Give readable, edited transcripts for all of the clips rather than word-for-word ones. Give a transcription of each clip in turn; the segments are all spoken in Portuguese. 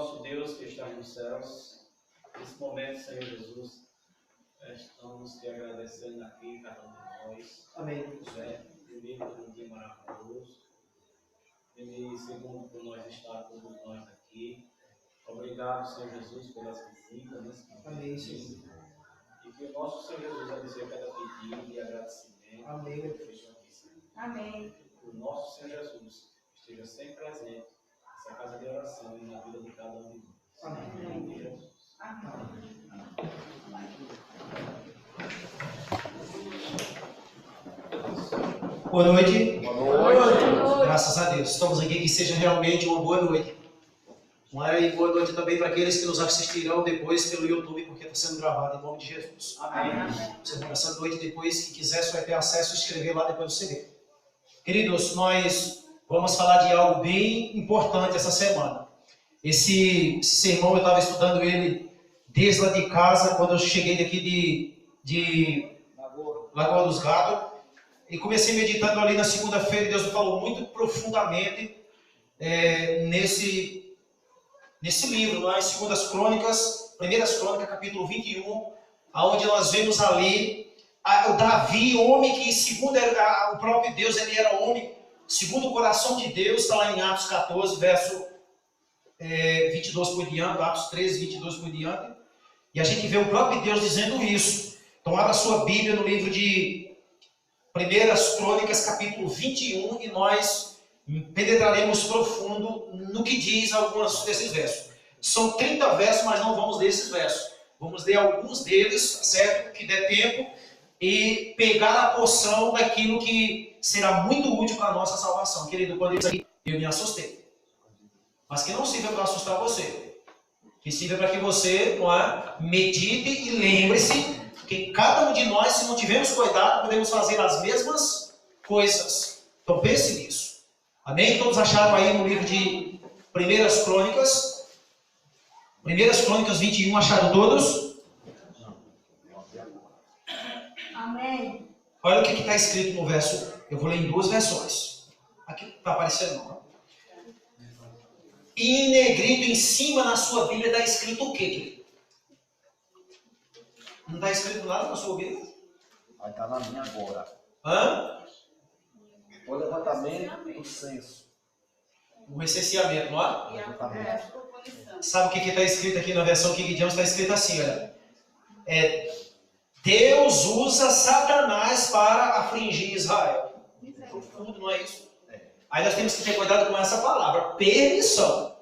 nosso Deus que está nos céus, nesse momento, Senhor Jesus, estamos te agradecendo aqui, cada um de nós. Amém. Primeiro, por um dia maravilhoso. E segundo, por nós estar todos nós aqui. Obrigado, Senhor Jesus, pelas visitas. Amém, Senhor. E que o nosso Senhor Jesus abençoe cada pedido e agradecimento. Amém. Amém. Que o nosso Senhor Jesus esteja sempre presente nessa casa de oração e na vida de cada um de nós. Amém. Em nome de Jesus. Amém. Boa noite. Boa noite. Graças a Deus. Estamos aqui, que seja realmente uma boa noite. E boa noite também para aqueles que nos assistirão depois pelo YouTube, porque está sendo gravado em nome de Jesus. Amém. Você vai essa noite depois, se quiser, você vai ter acesso a escrever lá depois do CD. Queridos, nós vamos falar de algo bem importante essa semana. Esse sermão eu estava estudando ele desde lá de casa, quando eu cheguei daqui de Lagoa dos Gatos, e comecei meditando ali na segunda-feira, e Deus me falou muito profundamente nesse livro, lá em 2 Crônicas, 1 Crônicas, capítulo 21, onde nós vemos ali o Davi, homem que, segundo o próprio Deus, ele era homem, segundo o coração de Deus, está lá em Atos 14, verso 22 por diante, Atos 13, 22 por diante, e a gente vê o próprio Deus dizendo isso. Então, abra sua Bíblia no livro de 1 Crônicas, capítulo 21, e nós penetraremos profundo no que diz alguns desses versos. São 30 versos, mas não vamos ler esses versos. Vamos ler alguns deles, certo? Que der tempo, e pegar a porção daquilo que será muito útil para a nossa salvação. Querido, quando eu disse aqui, eu me assustei. Mas que não sirva para assustar você. Que sirva para que você medite e lembre-se que cada um de nós, se não tivermos cuidado, podemos fazer as mesmas coisas. Então pense nisso. Amém? Todos acharam aí no livro de 1 Crônicas? 1 Crônicas 21, acharam todos? Amém. Olha o que está escrito no verso. Eu vou ler em duas versões. Aqui não está aparecendo não. E em negrito em cima na sua Bíblia está escrito o quê, querido? Não está escrito nada na sua Bíblia? Vai estar na minha agora. Hã? O levantamento do censo. O recenseamento, não é? Levantamento. Sabe o que está escrito aqui na versão King James? Está escrito assim, olha. Deus usa Satanás para afligir Israel. Profundo, não é isso? Aí nós temos que ter cuidado com essa palavra, permissão.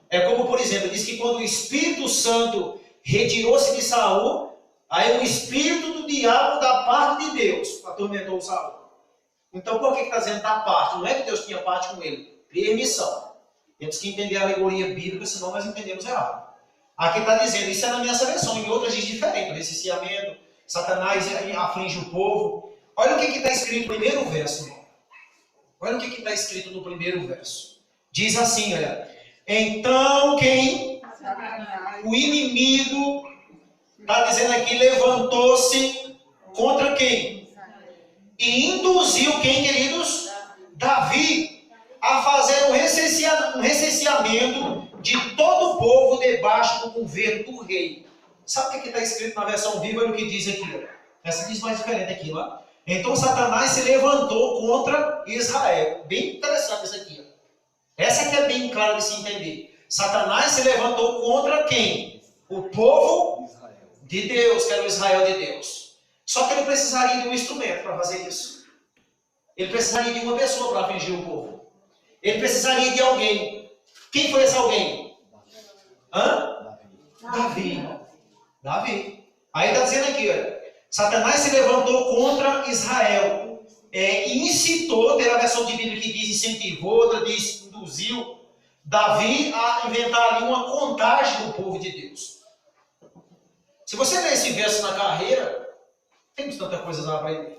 É como, por exemplo, diz que quando o Espírito Santo retirou-se de Saul, aí o Espírito do diabo da parte de Deus atormentou Saul. Então por que está dizendo da parte? Não é que Deus tinha parte com ele. Permissão. Temos que entender a alegoria bíblica, senão nós entendemos errado. Aqui está dizendo, isso é na minha versão, em outras diz diferente. O recenseamento, Satanás aflige o povo. Olha o que está escrito no primeiro verso, irmão. Olha o que está escrito no primeiro verso. Diz assim, olha. Então quem? O inimigo, está dizendo aqui, levantou-se contra quem? E induziu quem, queridos? Davi a fazer um recenseamento de todo o povo debaixo do governo do rei. Sabe o que está escrito na versão viva? Olha o que diz aqui. Essa diz mais diferente aqui, ó. Então Satanás se levantou contra Israel. Bem interessante isso aqui. Essa aqui é bem clara de se entender. Satanás se levantou contra quem? O povo de Deus, que era o Israel de Deus. Só que ele precisaria de um instrumento para fazer isso. Ele precisaria de uma pessoa para afligir o povo. Ele precisaria de alguém. Quem foi esse alguém? Davi. Aí está dizendo aqui, olha. Satanás se levantou contra Israel. E incitou, tem a versão de Bíblia que diz incentivou, outra diz induziu, Davi a inventar ali uma contagem do povo de Deus. Se você ler esse verso na carreira, temos tanta coisa lá para ele.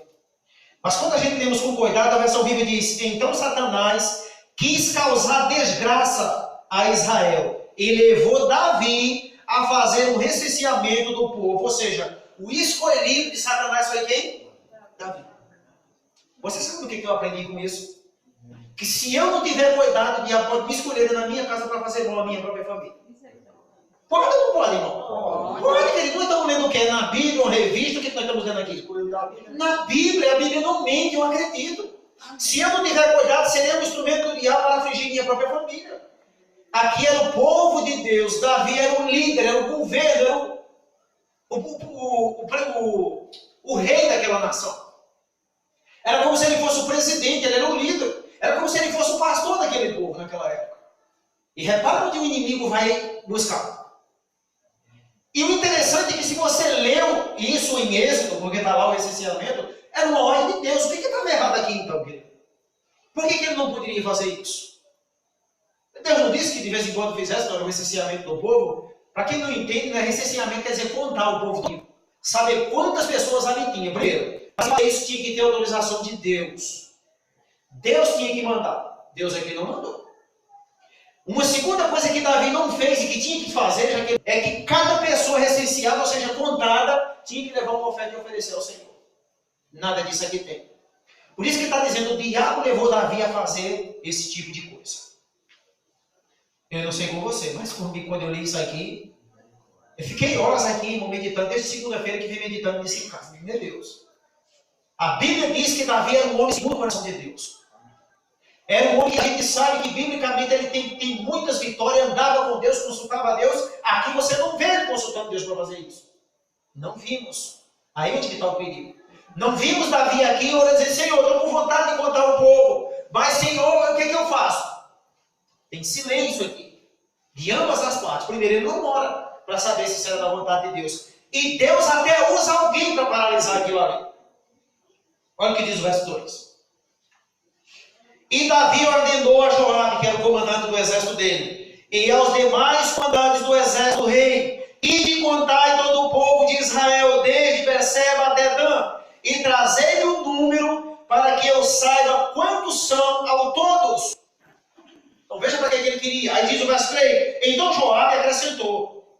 Mas quando a gente lemos com cuidado, a versão bíblica diz, então Satanás quis causar desgraça a Israel e levou Davi a fazer um recenseamento do povo. Ou seja, o escolhido de Satanás foi quem? Davi. Você sabe o que eu aprendi com isso? que se eu não tiver cuidado, o diabo pode me escolher na minha casa para fazer mal à minha própria família. Pode ou não pode, irmão? Pode, querido. Nós estamos lendo o quê? Na Bíblia, uma revista, o que nós estamos lendo aqui? Na Bíblia, a Bíblia não mente, eu acredito. Se eu não tiver cuidado, serei um instrumento do diabo para afligir minha própria família. Aqui era o povo de Deus. Davi era o líder, era o governo, era o rei daquela nação. Era como se ele fosse o presidente, ele era o líder. Era como se ele fosse o pastor daquele povo naquela época. E repara onde o inimigo vai buscar. E o interessante é que se você leu isso em Êxodo, porque está lá o recenseamento, era uma ordem de Deus. O que estava errado aqui então, querido? Por que ele não poderia fazer isso? Deus não disse que de vez em quando fizesse o recenseamento do povo? Para quem não entende, né, recenseamento quer dizer contar o povo. Saber quantas pessoas ali tinha. Primeiro, para isso tinha que ter autorização de Deus. Deus tinha que mandar. Deus aqui não mandou. Uma segunda coisa que Davi não fez e que tinha que fazer é que cada pessoa recenseada, ou seja, contada, tinha que levar uma oferta e oferecer ao Senhor. Nada disso aqui tem. Por isso que está dizendo, o diabo levou Davi a fazer esse tipo de coisa. Eu não sei com você, mas quando eu li isso aqui, eu fiquei horas aqui, irmão, meditando, desde segunda-feira que vim meditando nesse caso. Meu Deus. A Bíblia diz que Davi era um homem segundo o coração de Deus. Era um homem que a gente sabe que biblicamente ele tem muitas vitórias, andava com Deus, consultava a Deus. Aqui você não vê ele consultando Deus para fazer isso. Não vimos. Aí onde está o perigo. Não vimos Davi aqui orando e dizendo, Senhor, eu estou com vontade de contar o povo. Mas, Senhor, o que eu faço? Tem silêncio aqui. De ambas as partes. Primeiro, ele não ora para saber se será da vontade de Deus. E Deus até usa alguém para paralisar aquilo ali. Olha o que diz o verso 2. E Davi ordenou a Joabe, que era o comandante do exército dele, e aos demais comandantes do exército do rei, e de contai todo o povo de Israel, desde Berseba até Dan, e trazei-lhe o número, para que eu saiba quantos são ao todos. Então veja para que ele queria. Aí diz o verso 3, então Joabe acrescentou,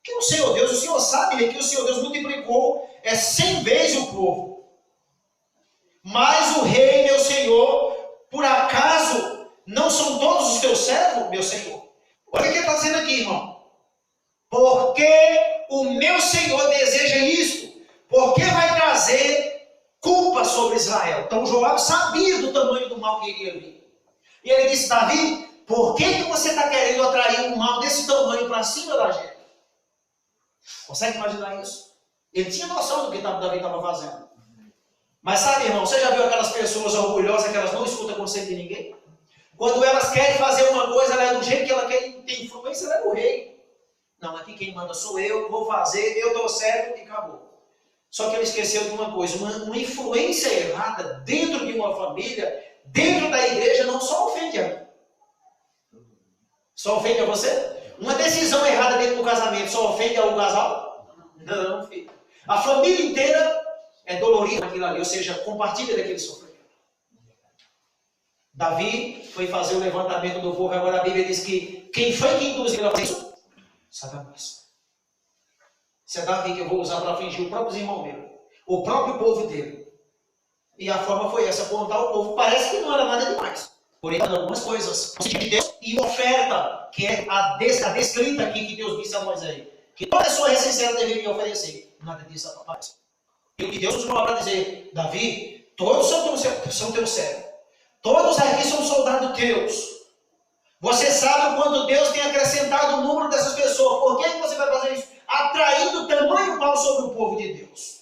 que o Senhor Deus, o Senhor sabe que o Senhor Deus multiplicou 100 vezes o povo. Mas o rei, meu Senhor, por acaso não são todos os teus servos, meu Senhor? Olha o que ele está dizendo aqui, irmão. Porque o meu Senhor deseja isso? Porque vai trazer culpa sobre Israel. Então Joabe sabia do tamanho do mal que iria vir. E ele disse, Davi, por que você está querendo atrair um mal desse tamanho para cima da gente? Consegue imaginar isso? Ele tinha noção do que Davi estava fazendo. Mas sabe, irmão, você já viu aquelas pessoas orgulhosas que elas não escutam conselho de ninguém? Quando elas querem fazer uma coisa, ela é do jeito que ela quer, tem influência, ela é do rei. Não, aqui quem manda sou eu, vou fazer, eu estou certo e acabou. Só que ele esqueceu de uma coisa, uma influência errada dentro de uma família, dentro da igreja, não só ofende a mim. Só ofende a você? Uma decisão errada dentro do casamento só ofende ao casal? Não, filho. A família inteira é dolorido naquilo ali, ou seja, compartilha daquele sofrimento. Davi foi fazer o levantamento do povo, agora a Bíblia diz que quem foi que induziu a fazer isso? Satanás. Isso é Davi que eu vou usar para afligir os próprios irmãos dele, o próprio povo dele. E a forma foi essa, apontar o povo. Parece que não era nada demais. Porém, algumas coisas. O sentido de Deus e oferta, que é a descrita aqui que Deus disse a Moisés, que toda pessoa recenseada deveria oferecer. Nada disso aparece. E o que Deus usou para dizer, Davi, todos são teus servos. Todos aqui são soldados teus. Você sabe o quanto Deus tem acrescentado o número dessas pessoas. Por que você vai fazer isso? Atraindo tamanho mal sobre o povo de Deus.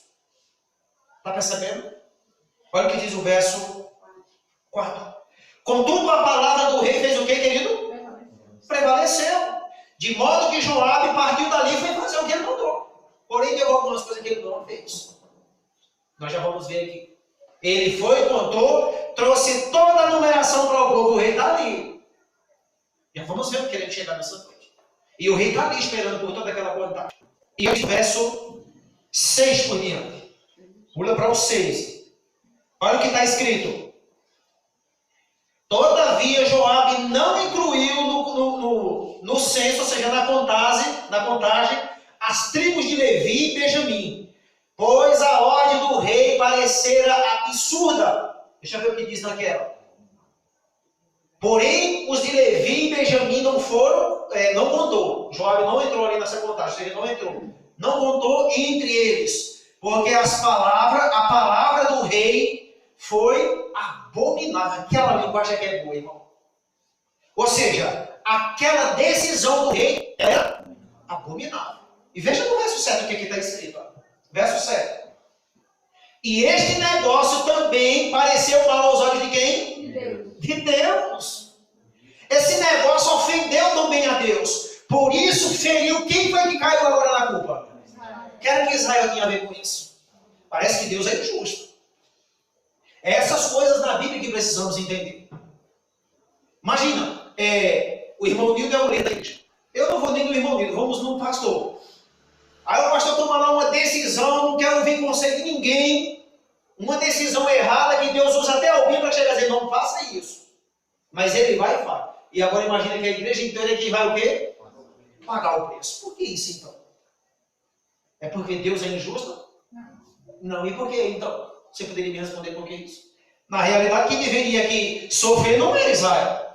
Está percebendo? Olha o que diz o verso 4. Contudo, a palavra do rei fez o que, querido? Prevaleceu. De modo que Joabe partiu dali e foi fazer o que ele mandou. Porém, deu algumas coisas que ele não fez. Nós já vamos ver aqui. Ele foi, contou, trouxe toda a numeração para o povo. O rei está ali. Já vamos ver o que ele chegar nessa noite. E o rei está ali esperando por toda aquela quantidade. E o verso 6 por diante. Pula para o 6. Olha o que está escrito. Todavia Joabe não incluiu no censo, ou seja, na contagem, as tribos de Levi e Benjamim, pois a ordem do rei parecera absurda. Deixa eu ver o que diz naquela. Porém, os de Levi e Benjamim não foram, não contou. Joabe não entrou ali nessa contagem, ele não entrou. Não contou entre eles, porque a palavra do rei foi abominável. Aquela linguagem que é boa, irmão. Ou seja, aquela decisão do rei era abominável. E veja no verso 7 o que está escrito. Ó. Verso 7. E este negócio também pareceu mal aos olhos de quem? De Deus. De Deus. Esse negócio ofendeu também a Deus. Por isso feriu. Quem foi que caiu agora na culpa? O que era que Israel tinha a ver com isso? Parece que Deus é injusto. Essas coisas na Bíblia que precisamos entender. Imagina, o irmão Nildo é o líder da igreja. Eu não vou nem no irmão Nildo, vamos no pastor. Aí o pastor toma lá uma decisão, não quero ouvir conselho de ninguém. Uma decisão errada que Deus usa até alguém para chegar a dizer, não faça isso. Mas ele vai e faz. E agora imagina que a igreja inteira é que vai o quê? Pagar o preço. Por que isso então? É porque Deus é injusto? Não. E por que então? Você poderia me responder por que isso? Na realidade, quem deveria aqui sofrer não era Israel.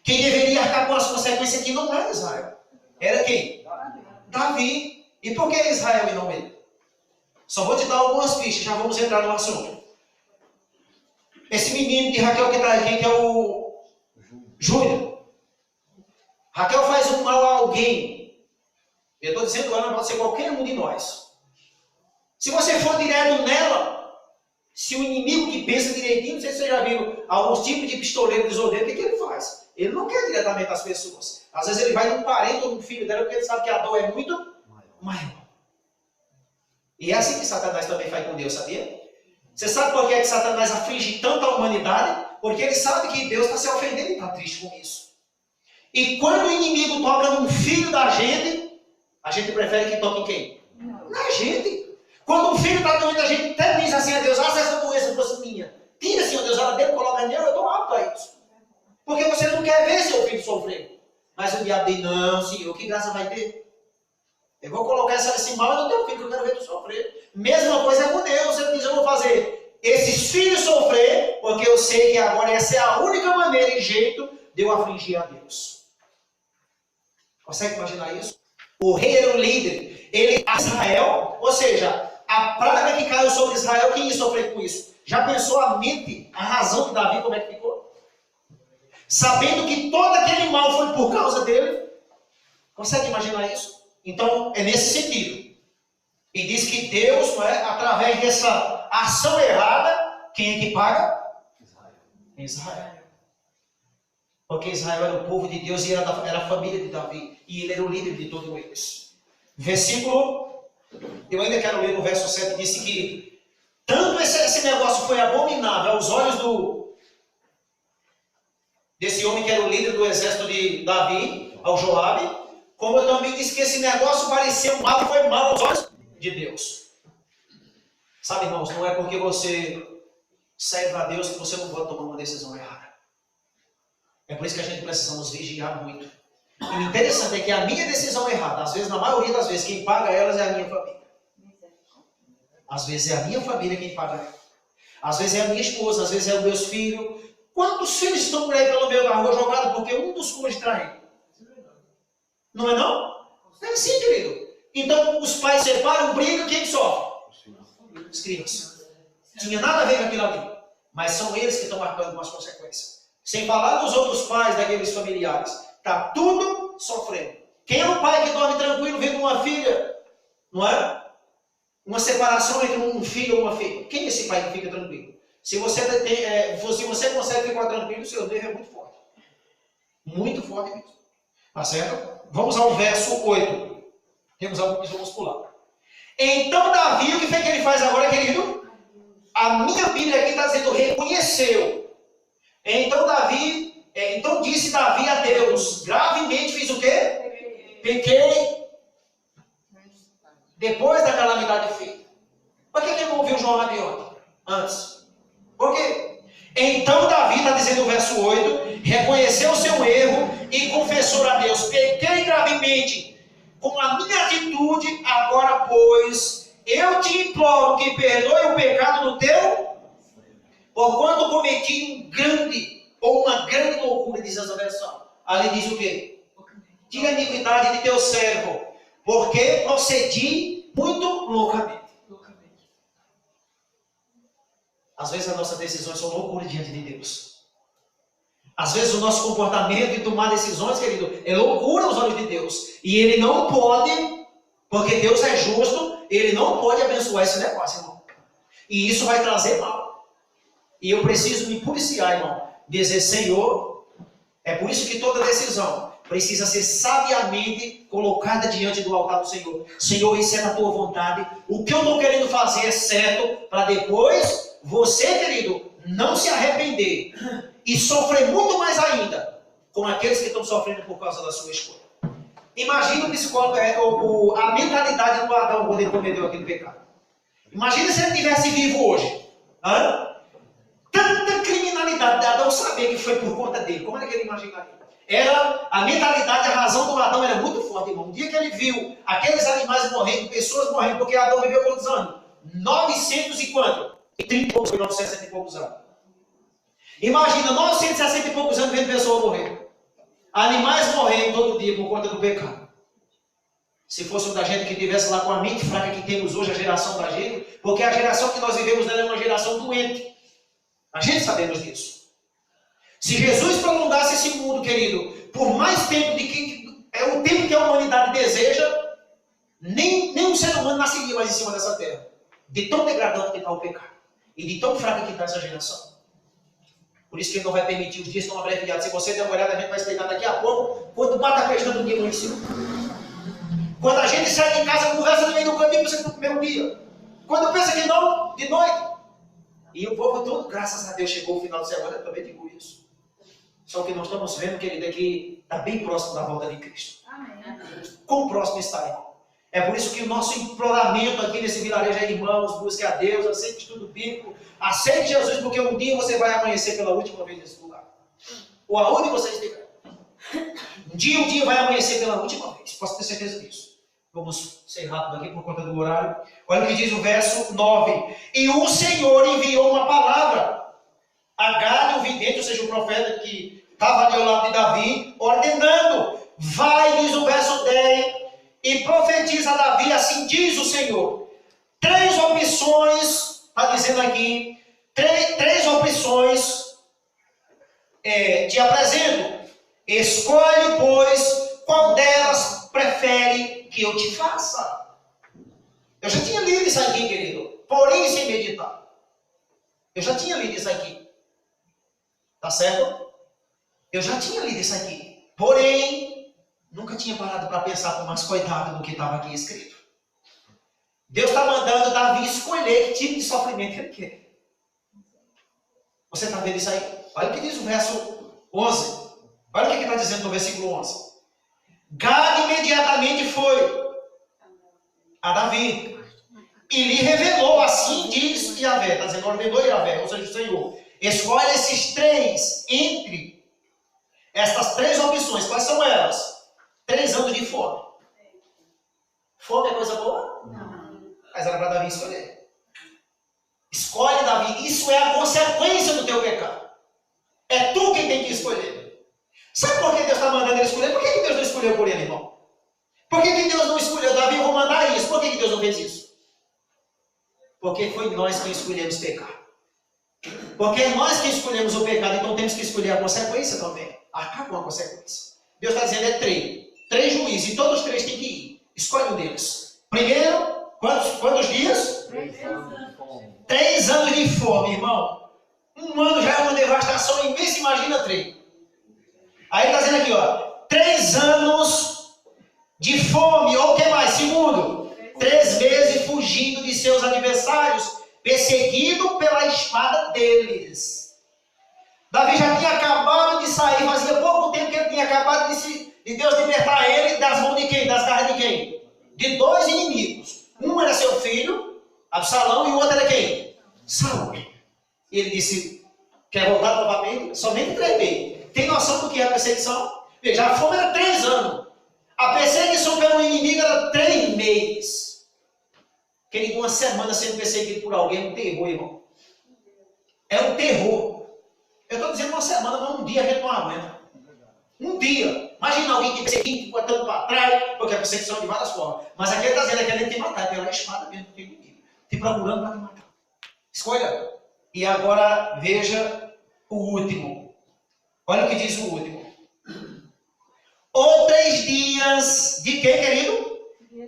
Quem deveria arcar com as consequências aqui não era Israel. Era quem? Davi. E por que Israel e não ele? Só vou te dar algumas pistas, já vamos entrar no assunto. Esse menino de Raquel que está aqui, que é o Júnior. Raquel faz um mal a alguém. Eu estou dizendo que ela pode ser qualquer um de nós. Se você for direto nela, se o inimigo que pensa direitinho, não sei se você já viu alguns tipos de pistoleiro, tesoureiro, o que ele faz? Ele não quer diretamente as pessoas. Às vezes ele vai num parente ou num filho dela, porque ele sabe que a dor é muito maior. E é assim que Satanás também faz com Deus, sabia? Você sabe por que Satanás aflige tanto a humanidade? Porque ele sabe que Deus está se ofendendo e está triste com isso. E quando o inimigo toca num filho da gente, a gente prefere que toque em quem? Na gente. Quando um filho está doente, a gente até diz assim a Deus, se essa doença fosse minha, tira, Senhor Deus, ela dele, coloca nele, eu estou apto a isso. Porque você não quer ver seu filho sofrer. Mas o diabo diz, não, Senhor, que graça vai ter? Eu vou colocar esse mal no teu filho, que eu quero ver tu sofrer. Mesma coisa com Deus, você diz, eu vou fazer esses filhos sofrer, porque eu sei que agora essa é a única maneira e jeito de eu afligir a Deus. Consegue imaginar isso? O rei era o líder, ele Israel, ou seja, a praga que caiu sobre Israel, quem ia sofrer com isso? Já pensou a mente, a razão de Davi, como é que ficou? Sabendo que todo aquele mal foi por causa dele. Consegue imaginar isso? Então, é nesse sentido. E diz que Deus, não é, através dessa ação errada, quem é que paga? Israel. Porque Israel era o povo de Deus e era a família de Davi. E ele era o líder de todos eles. Versículo, eu ainda quero ler no verso 7, disse que tanto esse negócio foi abominável aos olhos desse homem que era o líder do exército de Davi, ao Joabe, como eu também disse que esse negócio pareceu mal e foi mal aos olhos de Deus. Sabe, irmãos, não é porque você serve a Deus que você não pode tomar uma decisão errada. É por isso que a gente precisa nos vigiar muito. E o interessante é que a minha decisão errada, às vezes, na maioria das vezes, quem paga elas é a minha família. Às vezes é a minha família quem paga ela. Às vezes é a minha esposa, às vezes é os meus filhos. Quantos filhos estão por aí pelo meio da rua jogados porque um dos cônjuges traiu? Não é não? É sim, querido. Então os pais separam, brigam, quem sofre? As crianças. Não tinha nada a ver com aquilo ali. Mas são eles que estão marcando com as consequências. Sem falar dos outros pais daqueles familiares. Está tudo sofrendo. Quem é o pai que dorme tranquilo vendo uma filha? Não é? Uma separação entre um filho ou uma filha. Quem é esse pai que fica tranquilo? Se você consegue ficar tranquilo, o seu dever é muito forte. Muito forte mesmo. Tá certo? Vamos ao verso 8. Temos algo que vamos pular. Então Davi, o que foi que ele faz agora, querido? A minha Bíblia aqui está dizendo, reconheceu. Então disse Davi a Deus, gravemente fiz o quê? Pequei. Depois da calamidade feita. Por que ele não ouviu Joabe ontem? Antes. Por quê? Então Davi, está dizendo no verso 8, reconheceu o seu erro e confessou a Deus, pequei gravemente com a minha atitude, agora pois, eu te imploro que perdoe o pecado do teu, porquanto cometi um grande, ou uma grande loucura, diz essa versão. Ali diz o quê? Tira a iniquidade de teu servo, porque procedi muito loucamente. Às vezes as nossas decisões são loucura diante de Deus. Às vezes o nosso comportamento e tomar decisões, querido, é loucura aos olhos de Deus. E Ele não pode, porque Deus é justo, Ele não pode abençoar esse negócio, irmão. E isso vai trazer mal. E eu preciso me policiar, irmão. Dizer, Senhor, é por isso que toda decisão precisa ser sabiamente colocada diante do altar do Senhor. Senhor, isso é da tua vontade. O que eu estou querendo fazer é certo, para depois você, querido, não se arrepender e sofrer muito mais ainda com aqueles que estão sofrendo por causa da sua escolha. Imagina o psicólogo, a mentalidade do Adão quando ele cometeu aquele pecado. Imagina se ele estivesse vivo hoje. Tanta criminalidade de Adão saber que foi por conta dele. Como é que ele imaginaria? Era a mentalidade, a razão do Adão era muito forte, irmão. O dia que ele viu aqueles animais morrendo, pessoas morrendo, porque Adão viveu quantos anos? 900 e quanto? 30 e poucos, 960 e poucos anos. Imagina, 960 e poucos anos vendo pessoas morrer. Animais morrendo todo dia por conta do pecado. Se fosse um da gente que estivesse lá com a mente fraca que temos hoje, a geração da gente, porque a geração que nós vivemos nela é uma geração doente. A gente sabemos disso. Se Jesus prolongasse esse mundo, querido, por mais tempo de que é o tempo que a humanidade deseja, nem um ser humano nasceria mais em cima dessa terra. De tão degradante que está o pecado. E de tão fraca que está essa geração. Por isso que Ele não vai permitir os dias tão abreviados. Se você der uma olhada, a gente vai explicar daqui a pouco, quando bate a questão do dia lá em cima. Quando a gente sai de casa, conversa no meio do caminho, pensa que não comeu um dia. Quando pensa que não, de noite. E o povo todo, graças a Deus, chegou o final de semana, eu também digo isso. Só que nós estamos vendo, querido, é que está bem próximo da volta de Cristo. Amém. Quão próximo está, irmão? É por isso que o nosso imploramento aqui nesse vilarejo é, irmãos, busque a Deus, aceite o estudo bíblico, aceite Jesus, porque um dia você vai amanhecer pela última vez nesse lugar. Ou aonde você estiver. Um dia vai amanhecer pela última vez. Posso ter certeza disso. Vamos ser rápido aqui por conta do horário. Olha o que diz o verso 9. E o Senhor enviou uma palavra a Gade, o vidente, ou seja, o profeta que estava ali ao lado de Davi, ordenando. Vai, diz o verso 10, e profetiza a Davi, assim diz o Senhor. 3 opções, está dizendo aqui, 3 opções te apresento. Escolhe, pois, qual delas prefere que eu te faça. Eu já tinha lido isso aqui, querido, porém sem meditar. Eu já tinha lido isso aqui. Tá certo? Eu já tinha lido isso aqui. Porém, nunca tinha parado para pensar com mais cuidado no que estava aqui escrito. Deus está mandando Davi escolher que tipo de sofrimento ele quer. Você está vendo isso aí? Olha o que diz o verso 11. Olha o que está dizendo no versículo 11. Gade imediatamente foi a Davi e lhe revelou, assim diz Yahvé. Está dizendo, ordenou Yahvé, ou seja, o Senhor. Escolhe esses 3 entre estas 3 opções. Quais são elas? 3 anos de fome. Fome é coisa boa? Não. Mas era para Davi escolher. Escolhe, Davi. Isso é a consequência do teu pecado. É tu quem tem que escolher. Sabe por que Deus está mandando ele escolher? Por que Deus não escolheu por ele, irmão? Por que Deus não escolheu? Davi, eu vou mandar isso. Por que Deus não fez isso? Porque foi nós que escolhemos pecar. Porque é nós que escolhemos o pecado, então temos que escolher a consequência também. Arcar com a consequência. Deus está dizendo, é 3 juízes, e todos os 3 têm que ir. Escolhe um deles. Primeiro, quantos dias? 3 anos de fome, irmão. 1 ano já é uma devastação imensa, imagina 3. Aí está dizendo aqui, ó, 3 anos de fome, ou o que mais? Segundo, 3 meses fugindo de seus adversários, perseguido pela espada deles. Davi já tinha acabado de sair, fazia pouco tempo que ele tinha acabado de Deus libertar ele das mãos de quem? Das garras de quem? De 2 inimigos. Um era seu filho, Absalão, e o outro era quem? Saul. E ele disse, quer voltar novamente? Somente 3 meses. Tem noção do que é a perseguição? Veja, a fome era 3 anos. A perseguição pelo inimigo era 3 meses. Querido, 1 semana sendo perseguido por alguém é um terror, irmão. É um terror. Eu estou dizendo uma semana, mas um dia a gente não aguenta. Um dia. Imagina alguém que perseguindo, botando para trás, porque a perseguição é de várias formas. Mas aqui ele está dizendo que ele te matar, pela espada mesmo que tem te procurando para te matar. Escolha. E agora veja o último. Olha o que diz o último. Ou 3 dias de quê, querido?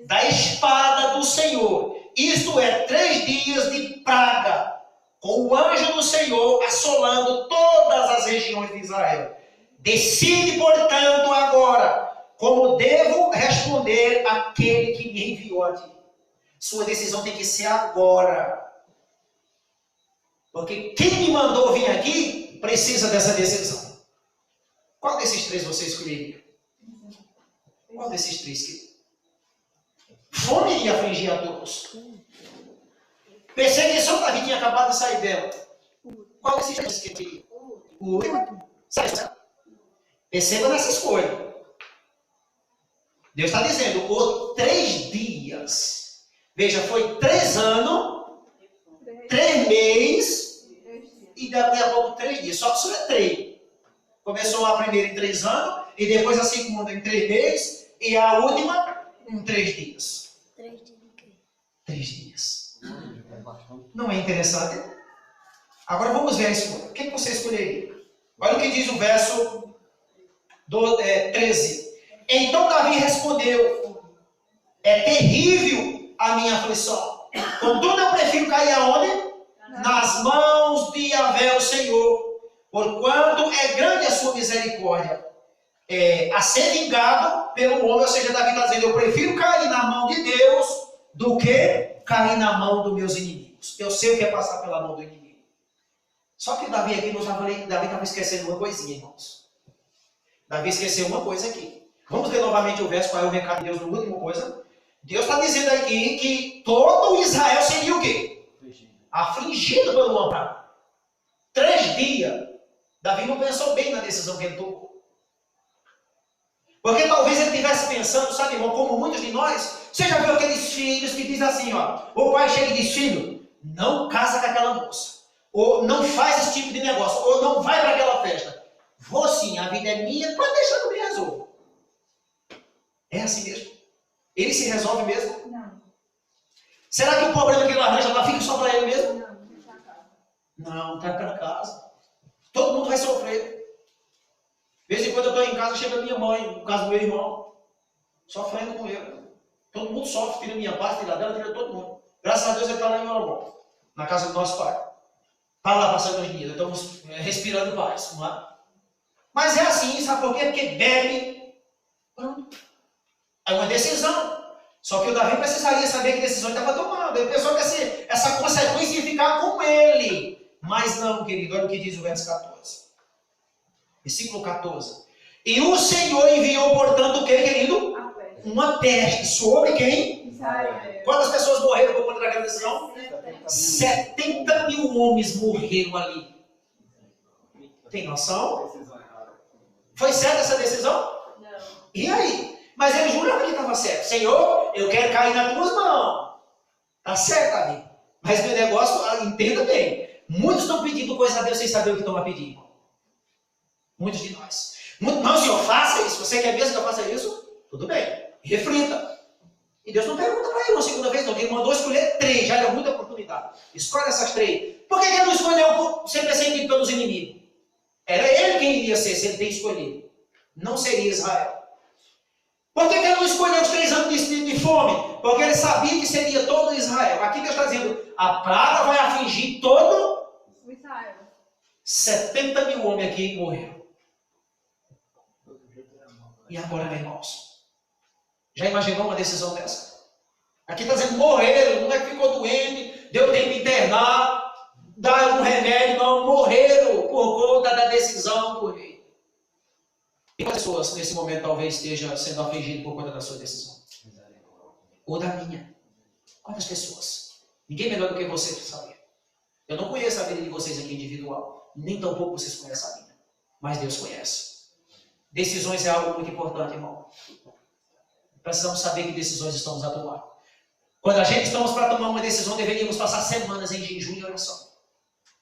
Da espada do Senhor. Isto é, 3 dias de praga, com o anjo do Senhor assolando todas as regiões de Israel. Decide, portanto, agora, como devo responder àquele que me enviou a ti. Sua decisão tem que ser agora. Porque quem me mandou vir aqui precisa dessa decisão. Qual desses 3 você escolheria? Qual desses 3, querido? Fome ia afligir a todos. Perseguição, Davi tinha acabado de sair dela. Qual desses 3 que queria? O último. Sabe? Perceba nessa escolha. Deus está dizendo, por 3 dias. Veja, foi 3 anos, 3 meses e daqui a pouco 3 dias. Só que isso é 3. Começou a primeira em 3 anos, e depois a segunda em 3 meses, e a última em 3 dias. 3 dias de quê? 3 dias. Não é interessante? Agora vamos ver a escolha. O que você escolheria? Olha o que diz o verso 13. Então Davi respondeu: é terrível a minha aflição. Contudo, eu prefiro cair aonde? Nas mãos de Yahvé, o Senhor, porquanto é grande a sua misericórdia. A ser vingado pelo homem, ou seja, Davi está dizendo, eu prefiro cair na mão de Deus do que cair na mão dos meus inimigos. Eu sei o que é passar pela mão do inimigo. Só que Davi aqui, Davi estava esquecendo uma coisinha, irmãos. Davi esqueceu uma coisa aqui. Vamos ler novamente o verso, qual é o recado de Deus no último coisa. Deus está dizendo aqui que todo Israel seria o quê? Afligido pelo uma praga. 3 dias. Davi não pensou bem na decisão que ele tomou. Porque talvez ele estivesse pensando, sabe, irmão, como muitos de nós, você já viu aqueles filhos que dizem assim, ó, o pai chega e diz, filho, não casa com aquela moça, ou não faz esse tipo de negócio, ou não vai para aquela festa. Vou sim, a vida é minha, pode deixar que eu me resolvo. É assim mesmo? Ele se resolve mesmo? Não. Será que o problema que ele arranja lá fica só para ele mesmo? Não, deixa a casa. Não, tá para casa. Todo mundo vai sofrer. De vez em quando eu estou em casa, chega a minha mãe, no caso do meu irmão, sofrendo com ele. Todo mundo sofre, tira minha parte, tira dela, tira todo mundo. Graças a Deus ele está lá em Orobó, na casa do nosso pai. Está lá passando os dias, estamos respirando paz. Não é? Mas é assim, sabe por quê? Porque bebe. Pronto. É uma decisão. Só que o Davi precisaria saber que decisão ele estava tomando. Ele pensou que essa consequência ia ficar com ele. Mas não, querido, olha o que diz o verso 14. Versículo 14. E o Senhor enviou, portanto, o que, querido? Uma peste. Sobre quem? Israel. Quantas pessoas morreram por conta daquela decisão? 70 mil homens morreram ali. Tem noção? Foi certa essa decisão? Não. E aí? Mas ele jurava que estava certo. Senhor, eu quero cair nas tuas mãos. Está certo, amigo. Mas meu negócio, entenda bem. Muitos estão pedindo coisa a Deus sem saber o que estão a pedir. Muitos de nós. Não, Senhor, faça isso. Você quer mesmo que eu faça isso? Tudo bem. Reflita. E Deus não pergunta para ele uma segunda vez, não. Ele mandou escolher 3. Já deu muita oportunidade. Escolhe essas 3. Por que ele não escolheu ser perseguido pelos inimigos? Era ele quem iria ser, se ele tem escolhido. Não seria Israel. Por que ele não escolheu os 3 anos de fome? Porque ele sabia que seria todo Israel. Aqui Deus está dizendo, a praga vai afligir todo Israel. 70 mil homens aqui morreram. E agora, meus irmãos? Já imaginou uma decisão dessa? Aqui está dizendo, morreram, não é que ficou doente, deu tempo de internar, dar um remédio, não, morreram por conta da decisão do rei. E quantas pessoas nesse momento talvez estejam sendo afligidas por conta da sua decisão? Ou da minha? Quantas pessoas? Ninguém melhor do que você para saber. Eu não conheço a vida de vocês aqui individual, nem tampouco vocês conhecem a minha. Mas Deus conhece. Decisões é algo muito importante, irmão. Precisamos saber que decisões estamos a tomar. Quando a gente estamos para tomar uma decisão, deveríamos passar semanas em jejum e oração.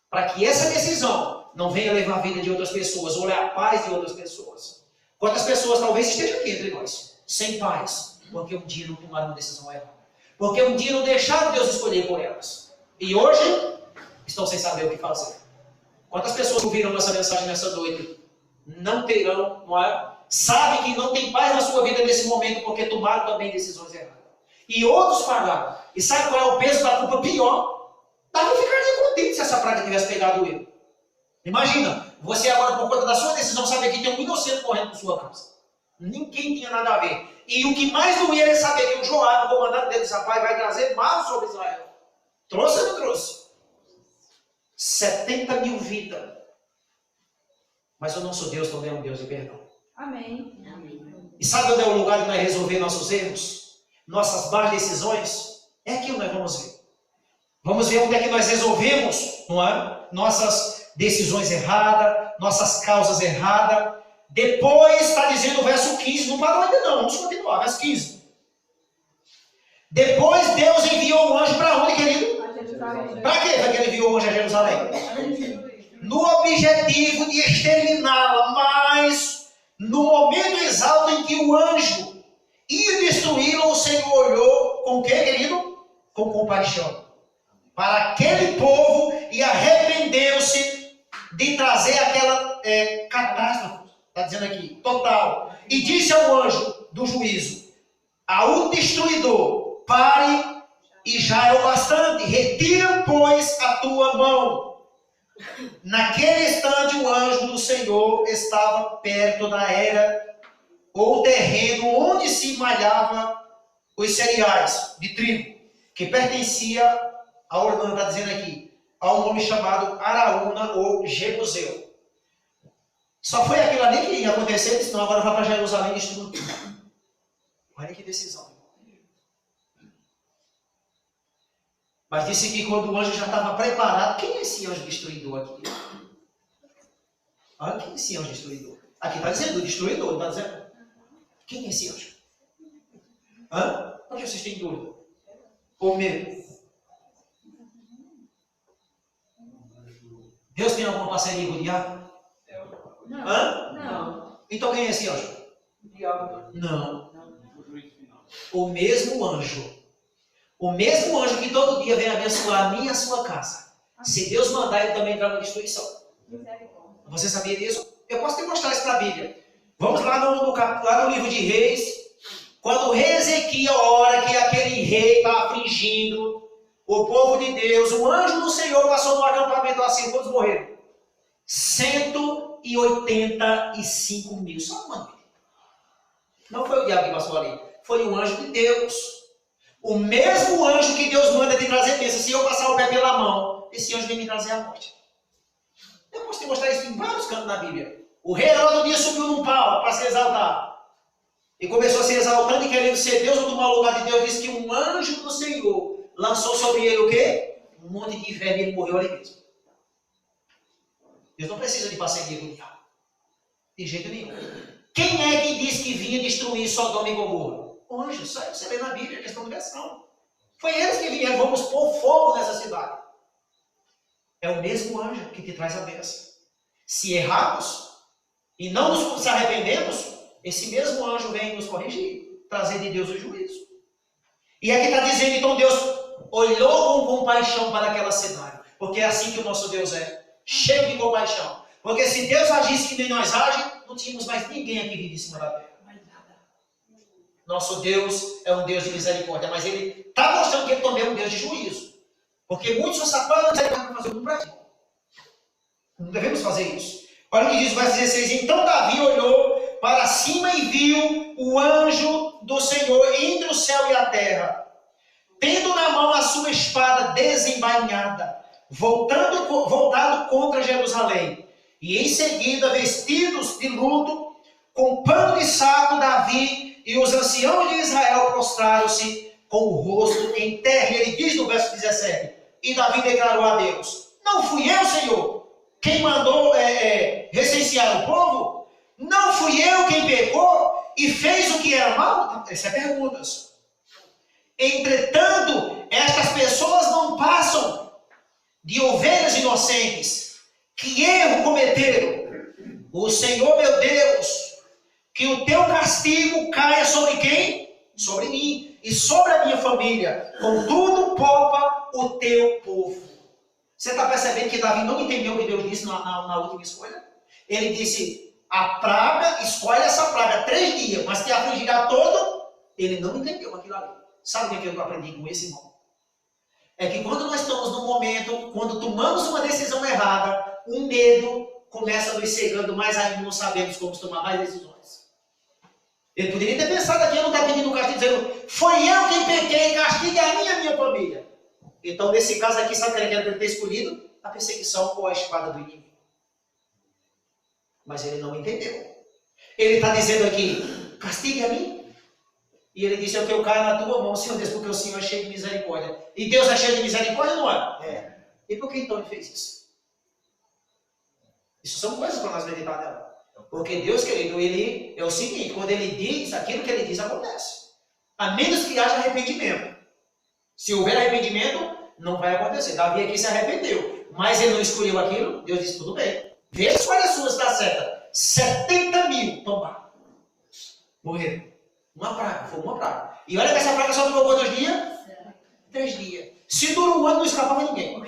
Para que essa decisão não venha levar a vida de outras pessoas, ou a paz de outras pessoas. Quantas pessoas talvez estejam aqui entre nós, sem paz, porque um dia não tomaram uma decisão errada. Porque um dia não deixaram Deus escolher por elas. E hoje estão sem saber o que fazer. Quantas pessoas ouviram essa mensagem nessa noite não terão, não é? Sabem que não tem paz na sua vida nesse momento porque tomaram também decisões erradas. E outros pagaram. E sabe qual é o peso da culpa pior? Davi ficaria contente se essa praga tivesse pegado ele. Imagina, você agora por conta da sua decisão sabe que tem um inocente correndo por sua casa. Ninguém tinha nada a ver. E o que mais não ia é saber que o Joabe, o comandante deles, rapaz, vai trazer mal sobre Israel. Trouxe ou não trouxe? 70 mil vidas. Mas o nosso Deus também é um Deus de perdão. Amém. E sabe onde é o lugar de nós resolver nossos erros? Nossas más decisões? É aqui onde nós vamos ver. Vamos ver onde é que nós resolvemos, não é? Nossas decisões erradas, nossas causas erradas. Depois está dizendo o verso 15, não parou ainda não, vamos continuar, verso 15. Depois Deus enviou um anjo para onde, querido? Para quê que ele enviou o anjo a Jerusalém? No objetivo de exterminá-la, mas no momento exato em que o anjo ia destruí-la, o Senhor olhou com o que, querido? Com compaixão para aquele povo e arrependeu-se de trazer aquela catástrofe, está dizendo aqui, total. E disse ao anjo do juízo, ao destruidor, pare e já é o bastante, retira, pois, a tua mão. Naquele instante o anjo do Senhor estava perto da era ou terreno onde se malhava os cereais de trigo, que pertencia a Ornã, está dizendo aqui, a um homem chamado Araúna ou Jebuseu. Só foi aquilo ali que ia acontecer, senão agora vai para Jerusalém e destruir tudo. Olha que decisão. Mas disse que quando o anjo já estava preparado, quem é esse anjo destruidor aqui? Olha quem é esse anjo destruidor. Aqui está dizendo o destruidor, não está dizendo? Quem é esse anjo? Hã? Onde vocês têm dúvida? Ou medo? Deus tem alguma parceria com o diabo? Não. Hã? Não. Então quem é esse anjo? O diabo. Não. O mesmo anjo. O mesmo anjo que todo dia vem abençoar a minha e a sua casa. Se Deus mandar, ele também entra na destruição. Você sabia disso? Eu posso te mostrar isso na Bíblia. Vamos lá no livro de Reis. Quando o rei Ezequiel ora que aquele rei está afligindo o povo de Deus, o anjo do Senhor passou no acampamento assim, quantos morreram? 185 mil. Só uma vez. Não foi o diabo que passou ali. Foi o anjo de Deus. O mesmo anjo que Deus manda te trazer bênção. Se eu passar o pé pela mão, esse anjo vem me trazer a morte. Eu posso te mostrar isso em vários cantos da Bíblia. O rei Herodes um dia subiu num pau para se exaltar. E começou a se exaltando e querendo ser Deus ou tomar o lugar de Deus. Disse que um anjo do Senhor lançou sobre ele o quê? Um monte de verme e ele morreu ali mesmo. Deus não precisa de parceria com o diabo. De jeito nenhum. Quem é que disse que vinha destruir Sodoma e Gomorra? Anjos, só você lê na Bíblia, questão de versão. Foi eles que vieram, vamos pôr fogo nessa cidade. É o mesmo anjo que te traz a bênção. Se errarmos e não nos arrependemos, esse mesmo anjo vem nos corrigir, trazer de Deus o juízo. E aqui está dizendo, então Deus olhou com compaixão para aquela cidade, porque é assim que o nosso Deus é, cheio de compaixão. Porque se Deus agisse que nem nós age, não tínhamos mais ninguém aqui vindo em cima da terra. Nosso Deus é um Deus de misericórdia, mas Ele está mostrando que Ele também é um Deus de juízo. Porque muitos só sabem fazer um prático. Não devemos fazer isso. Olha o que diz o verso 16. Então Davi olhou para cima e viu o anjo do Senhor entre o céu e a terra, tendo na mão a sua espada desembainhada, voltado contra Jerusalém. E em seguida, vestidos de luto, com pano de saco, Davi e os anciãos de Israel prostraram-se com o rosto em terra. E ele diz no verso 17, e Davi declarou a Deus, não fui eu, Senhor, quem mandou recensear o povo? Não fui eu quem pecou e fez o que era mal? Essa é perguntas. Entretanto, estas pessoas não passam de ovelhas inocentes, Que erro cometeram? O Senhor, meu Deus, que o teu castigo caia sobre quem? Sobre mim e sobre a minha família. Contudo, poupa o teu povo. Você está percebendo que Davi não entendeu o que Deus disse na última escolha? Ele disse, a praga, escolhe essa praga 3 dias, mas te afligirá todo. Ele não entendeu aquilo ali. Sabe o que eu aprendi com esse irmão? É que quando nós estamos num momento, quando tomamos uma decisão errada, o medo começa a nos cegando mais ainda, não sabemos como tomar mais decisões. Ele poderia ter pensado aqui, eu não está pedindo castigo, dizendo, foi eu quem pequei, castigue a minha família. Então, nesse caso aqui, sabe o que ele quer ter escolhido? A perseguição ou a espada do inimigo. Mas ele não entendeu. Ele está dizendo aqui, castigue a mim. E ele disse, é o que eu caio na tua mão, Senhor Deus, porque o Senhor é cheio de misericórdia. E Deus é cheio de misericórdia, não é? É. E por que então ele fez isso? Isso são coisas para nós meditar nela. Porque Deus, querido, ele é o seguinte, quando ele diz, aquilo que ele diz acontece. A menos que haja arrependimento. Se houver arrependimento, não vai acontecer. Davi aqui se arrependeu, mas ele não escolheu aquilo. Deus disse, tudo bem. Vê a escolha sua se está certa. 70 mil tomaram. Morreram. Uma praga, foi uma praga. E olha que essa praga só durou quantos dias? 3 dias. Se durou 1 ano, não escapava ninguém.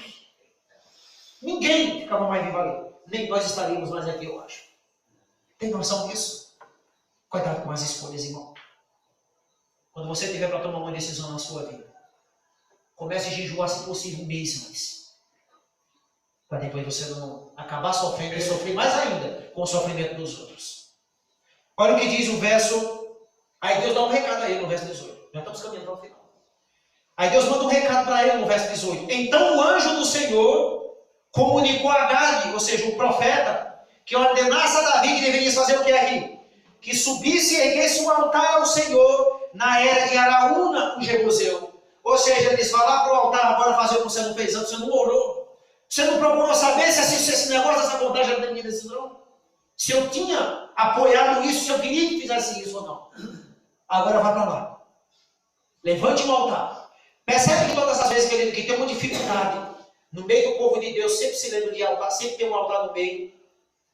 Ninguém ficava mais vivo ali. Nem nós estaríamos mais aqui, eu acho. Tem noção disso? Cuidado com as escolhas, irmão. Quando você tiver para tomar uma decisão na sua vida, comece a jejuar, se possível, 1 mês mais. Para depois você não acabar sofrendo e sofrer mais ainda com o sofrimento dos outros. Olha o que diz o verso. Aí Deus dá um recado a ele no verso 18. Já estamos caminhando para o final. Aí Deus manda um recado para ele no verso 18. Então o anjo do Senhor comunicou a Gade, ou seja, o profeta, que ordenasse a Davi que deveria fazer o que aqui? Que subisse e erguesse um altar ao Senhor na era de Araúna, o Jebuseu. Ou seja, eles vão lá para o altar agora fazer o que você não fez antes, você não orou. Você não procurou saber se esse negócio dessa vontade era da minha decisão? Se eu tinha apoiado isso, se eu queria que fizesse isso ou não. Agora vai para lá. Levante um altar. Percebe que todas as vezes que tem uma dificuldade no meio do povo de Deus, sempre se lembra de altar, sempre tem um altar no meio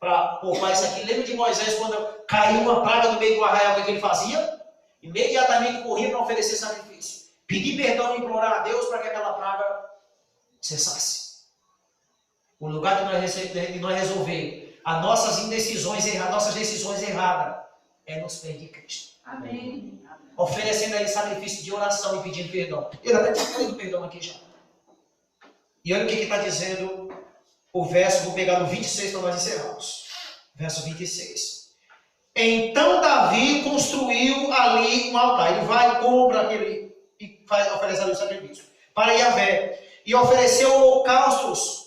para poupar isso aqui. Lembra de Moisés quando caiu uma praga no meio do arraial, o que ele fazia? Imediatamente corria para oferecer sacrifício. Pedir perdão e implorar a Deus para que aquela praga cessasse. O lugar de nós resolver as nossas decisões erradas é nos pés de Cristo. Amém. Oferecendo aí sacrifício de oração e pedindo perdão. Ele até está pedindo perdão aqui já. E olha o que está dizendo o verso, vou pegar no 26 para nós encerrarmos. Verso 26. Então Davi construiu ali um altar. Ele vai, compra aquele e oferece ali o sacrifício para Yahvé. E ofereceu holocaustos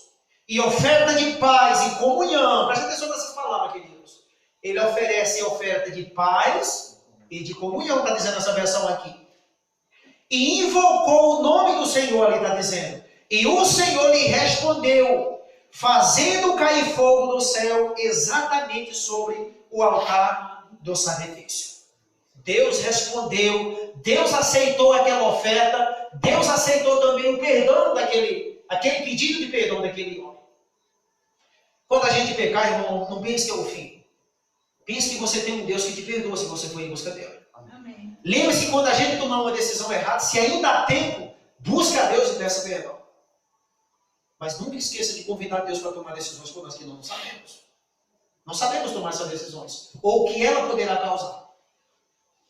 e oferta de paz e comunhão. Presta atenção nessas palavras, queridos. Ele oferece oferta de paz e de comunhão, está dizendo essa versão aqui. E invocou o nome do Senhor, ali está dizendo. E o Senhor lhe respondeu, fazendo cair fogo do céu exatamente sobre o altar do sacrifício. Deus respondeu, Deus aceitou aquela oferta, Deus aceitou também o perdão aquele pedido de perdão daquele homem. Quando a gente pecar, irmão, não pense que é o fim. Pense que você tem um Deus que te perdoa se você for em busca dele. Amém. Lembre-se que quando a gente tomar uma decisão errada, se ainda há tempo, busque a Deus e peça perdão. Mas nunca esqueça de convidar Deus para tomar decisões por nós que não sabemos. Não sabemos tomar essas decisões. Ou o que ela poderá causar.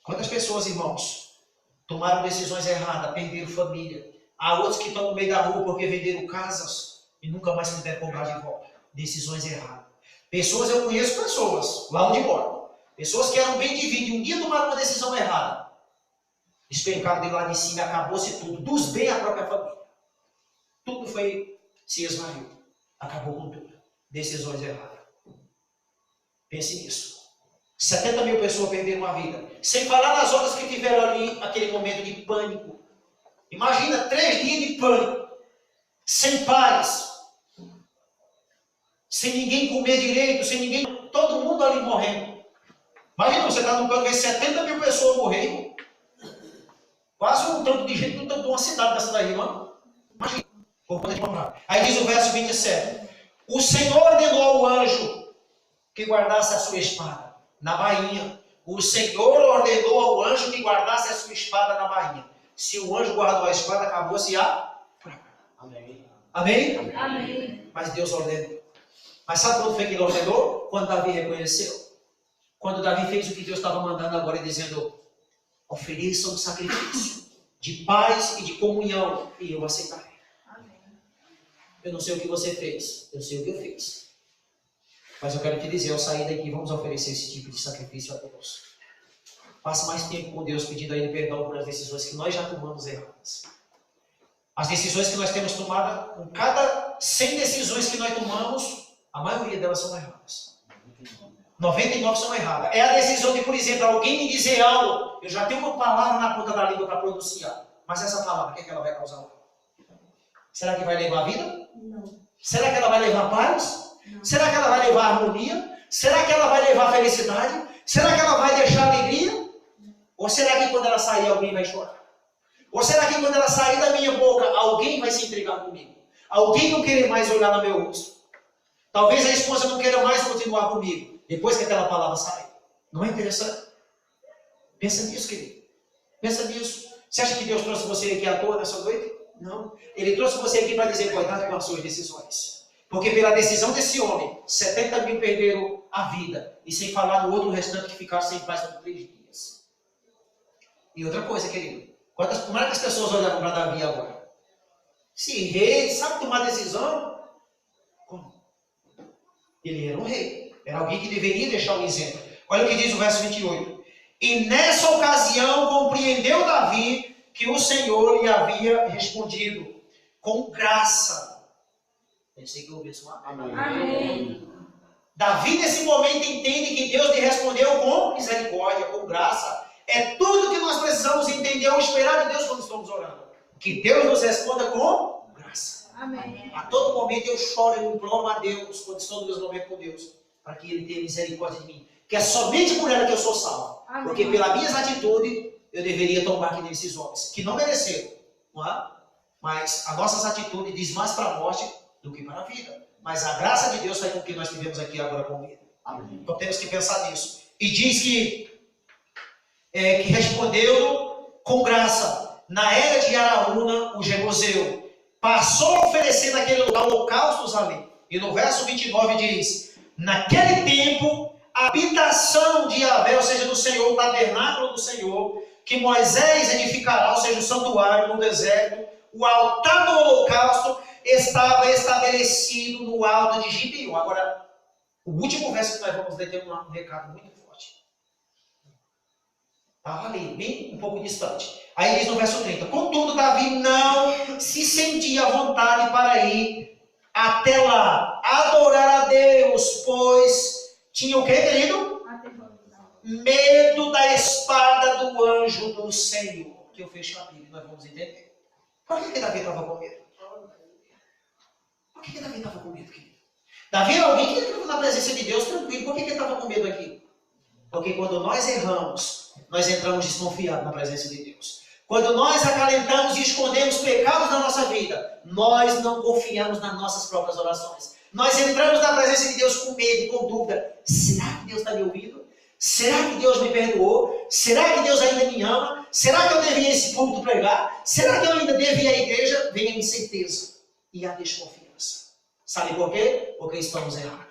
Quantas pessoas, irmãos, tomaram decisões erradas, perderam família. Há outros que estão no meio da rua porque venderam casas e nunca mais puderam comprar de volta. Decisões erradas. Eu conheço pessoas, lá onde moram. Pessoas que eram bem de vida e um dia tomaram uma decisão errada. Despencaram de lá de cima, acabou-se tudo. Dos bens a própria família. Tudo se esvaiu. Acabou com tudo. Decisões erradas. Pense nisso. 70 mil pessoas perderam a vida. Sem falar nas outras que tiveram ali aquele momento de pânico. Imagina 3 dias de pânico. Sem paz. Sem ninguém comer direito. Sem ninguém. Todo mundo ali morrendo. Imagina você estar num canto e ver 70 mil pessoas morrendo. Quase um tanto de gente, um tanto de uma cidade dessa daí, não? Imagina. Aí diz o verso 27. O Senhor ordenou ao anjo que guardasse a sua espada na bainha. O Senhor ordenou ao anjo que guardasse a sua espada na bainha. Se o anjo guardou a espada, acabou-se a... Amém. Amém? Amém. Mas Deus ordenou. Mas sabe quando foi que ele ordenou? Quando Davi reconheceu. Quando Davi fez o que Deus estava mandando agora, dizendo: ofereça um sacrifício de paz e de comunhão, e eu aceitarei. Amém. Eu não sei o que você fez, eu sei o que eu fiz. Mas eu quero te dizer, ao sair daqui, vamos oferecer esse tipo de sacrifício a Deus. Passa mais tempo com Deus, pedindo a Ele perdão por as decisões que nós já tomamos erradas. As decisões que nós temos tomado, com cada 100 decisões que nós tomamos, a maioria delas são erradas. 99 são erradas. É a decisão de, por exemplo, alguém me dizer algo, eu já tenho uma palavra na ponta da língua para pronunciar, mas essa palavra, o que é que ela vai causar? Será que vai levar a vida? Não. Será que ela vai levar paz? Não. Será que ela vai levar harmonia? Será que ela vai levar felicidade? Será que ela vai deixar alegria? Ou será que quando ela sair alguém vai chorar? Ou será que quando ela sair da minha boca alguém vai se entregar comigo? Alguém não querer mais olhar no meu rosto? Talvez a esposa não queira mais continuar comigo depois que aquela palavra sair. Não é interessante? Pensa nisso, querido. Pensa nisso. Você acha que Deus trouxe você aqui à toa nessa noite? Não. Ele trouxe você aqui para dizer: cuidado com as suas decisões. Porque pela decisão desse homem, 70 mil perderam a vida. E sem falar no outro restante que ficaram sem paz por 3 dias. E outra coisa, querido. Como é que as pessoas olhavam para Davi agora? Se rei, sabe tomar decisão? Como? Ele era um rei. Era alguém que deveria deixar o exemplo. Olha o que diz o verso 28. E nessa ocasião compreendeu Davi que o Senhor lhe havia respondido com graça. Pensei que eu ouvi isso. Amém. Davi nesse momento entende que Deus lhe respondeu com misericórdia, com graça. É tudo que nós precisamos entender ou esperar de Deus quando estamos orando. Que Deus nos responda com graça. Amém. A todo momento eu choro e imploro a Deus, quando estou no meu momento com Deus, para que Ele tenha misericórdia de mim. Que é somente por ela que eu sou salvo. Amém. Porque pelas minhas atitudes, eu deveria tomar que nem esses homens, que não mereceram. Não é? Mas as nossas atitudes diz mais para a morte do que para a vida. Mas a graça de Deus faz com que nós tivemos aqui agora com Ele. Então temos que pensar nisso. E diz que respondeu com graça. Na era de Araúna, o Jebuseu passou a oferecer naquele lugar holocaustos ali. E no verso 29 diz: naquele tempo, a habitação de Yahvé, ou seja, do Senhor, o tabernáculo do Senhor, que Moisés edificará, ou seja, o santuário no deserto, o altar do holocausto estava estabelecido no alto de Gibeon. Agora, o último verso que nós vamos ler tem um recado muito forte. Estava ali, bem um pouco distante. Aí diz no verso 30, contudo, Davi não se sentia à vontade para ir até lá, adorar a Deus, pois tinha o que, querido? Medo da espada do anjo do Senhor. Que eu fecho a Bíblia, nós vamos entender. Por que Davi estava com medo? Por que Davi estava com medo, querido? Davi era alguém que entrava na presença de Deus tranquilo. Por que ele estava com medo aqui? Porque quando nós erramos, nós entramos desconfiados na presença de Deus. Quando nós acalentamos e escondemos pecados na nossa vida, nós não confiamos nas nossas próprias orações. Nós entramos na presença de Deus com medo, com dúvida. Será que Deus está me ouvindo? Será que Deus me perdoou? Será que Deus ainda me ama? Será que eu devia esse culto pregar? Será que eu ainda devia ir à igreja? Vem a incerteza e a desconfiança. Sabe por quê? Porque estamos errados.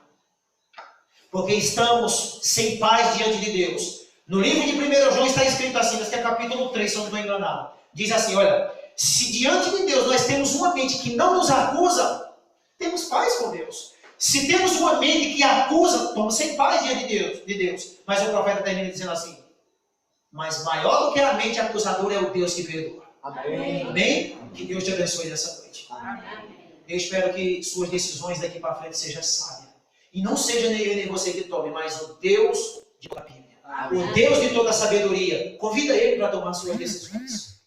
Porque estamos sem paz diante de Deus. No livro de 1 João está escrito assim, acho que é capítulo 3, se eu não estou enganado. Diz assim, olha, se diante de Deus nós temos uma mente que não nos acusa, temos paz com Deus. Se temos uma mente que acusa, estamos sem paz diante de Deus. Mas o profeta termina dizendo assim, mas maior do que a mente acusadora é o Deus que perdoa. Amém. Amém? Que Deus te abençoe nessa noite. Amém. Eu espero que suas decisões daqui para frente sejam sábias. E não seja nem eu nem você que tome, mas o Deus de toda a Bíblia. O Deus de toda a sabedoria. Convida Ele para tomar suas decisões.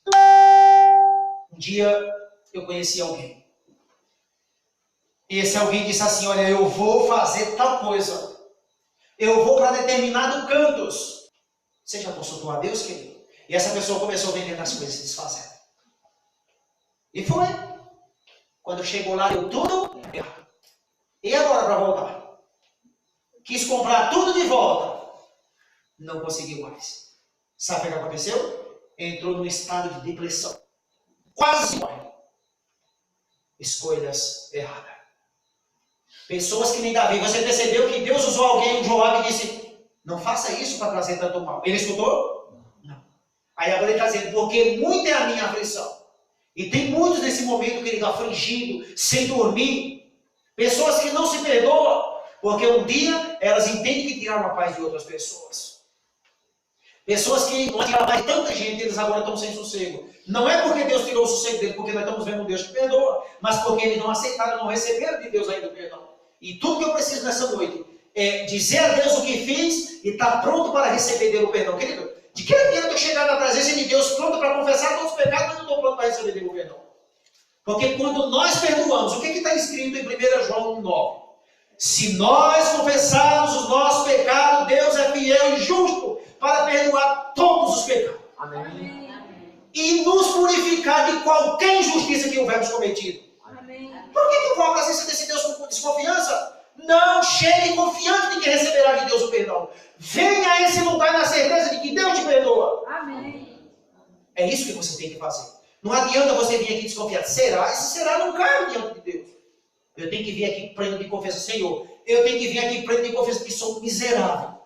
Um dia eu conheci alguém. E esse alguém disse assim, olha, eu vou fazer tal coisa. Eu vou para determinado cantos. Você já consultou a Deus, querido? E essa pessoa começou a vender as coisas, se desfazendo. E foi. Quando chegou lá, deu tudo errado. E agora para voltar? Quis comprar tudo de volta. Não conseguiu mais. Sabe o que aconteceu? Entrou num estado de depressão. Quase morre. Escolhas erradas. Pessoas que nem Davi. Você percebeu que Deus usou alguém, um Joabe, e disse: não faça isso para trazer tanto mal. Ele escutou? Não. Aí agora ele está dizendo: porque muita é a minha aflição. E tem muitos nesse momento, querido, afligido, sem dormir. Pessoas que não se perdoam, porque um dia elas entendem que tiraram a paz de outras pessoas. Pessoas que não tiraram a paz de tanta gente, eles agora estão sem sossego. Não é porque Deus tirou o sossego dele, porque nós estamos vendo um Deus que perdoa, mas porque eles não aceitaram, não receberam de Deus ainda o perdão. E tudo que eu preciso nessa noite é dizer a Deus o que fiz e estar pronto para receber dele o perdão. Querido, de que adianta eu chegar na presença de Deus pronto para confessar todos os pecados, mas não estou pronto para receber dele o perdão? Porque quando nós perdoamos, o que está escrito em 1 João 9? Se nós confessarmos os nossos pecados, Deus é fiel e justo para perdoar todos os pecados. Amém. E nos purificar de qualquer injustiça que houvermos cometido. Amém. Por que eu vou à presença desse Deus com desconfiança? Não chegue confiante de que receberá de Deus o perdão. Venha a esse lugar na certeza de que Deus te perdoa. Amém. É isso que você tem que fazer. Não adianta você vir aqui desconfiado. Será? Esse será não cabe diante de Deus. Eu tenho que vir aqui pleno de confiança. Senhor, eu tenho que vir aqui pleno de confiança que sou miserável.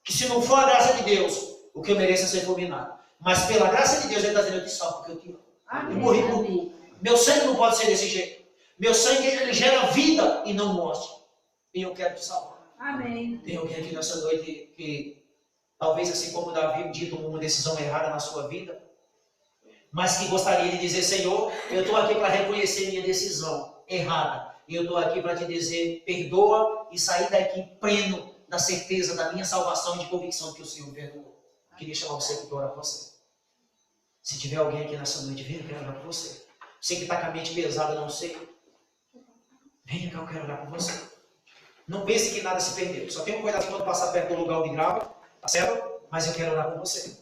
Que se não for a graça de Deus, o que eu mereço é ser fulminado. Mas pela graça de Deus, Ele está dizendo: eu te salvo porque eu te amo. Amém. Eu morri por tu. Meu sangue não pode ser desse jeito. Meu sangue, ele gera vida e não morte. E eu quero te salvar. Amém. Tem alguém aqui nessa noite que, talvez assim como Davi, dia tomou uma decisão errada na sua vida, mas que gostaria de dizer: Senhor, eu estou aqui para reconhecer minha decisão errada. E eu estou aqui para te dizer: perdoa, e sair daqui pleno da certeza da minha salvação e de convicção de que o Senhor perdoou. Queria chamar você para orar por você. Se tiver alguém aqui nessa noite, venha, eu quero orar por você. Você que está com a mente pesada, não sei. Venha cá, eu quero orar por você. Não pense que nada se perdeu. Só tenha um cuidado quando passar perto do lugar onde grava, tá certo? Mas eu quero orar por você.